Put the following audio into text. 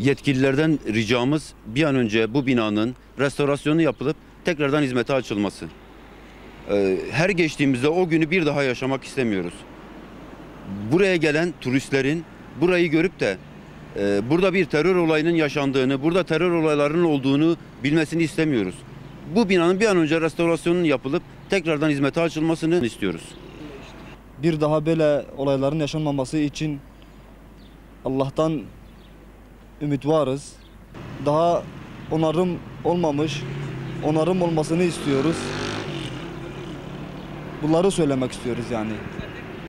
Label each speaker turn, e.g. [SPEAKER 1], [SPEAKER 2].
[SPEAKER 1] Yetkililerden ricamız bir an önce bu binanın restorasyonu yapılıp tekrardan hizmete açılması. Her geçtiğimizde o günü bir daha yaşamak istemiyoruz. Buraya gelen turistlerin burayı görüp de burada bir terör olayının yaşandığını, burada terör olaylarının olduğunu bilmesini istemiyoruz. Bu binanın bir an önce restorasyonunun yapılıp tekrardan hizmete açılmasını istiyoruz.
[SPEAKER 2] Bir daha böyle olayların yaşanmaması için Allah'tan ümit varız. Daha onarım olmamış, onarım olmasını istiyoruz. Bunları söylemek istiyoruz yani.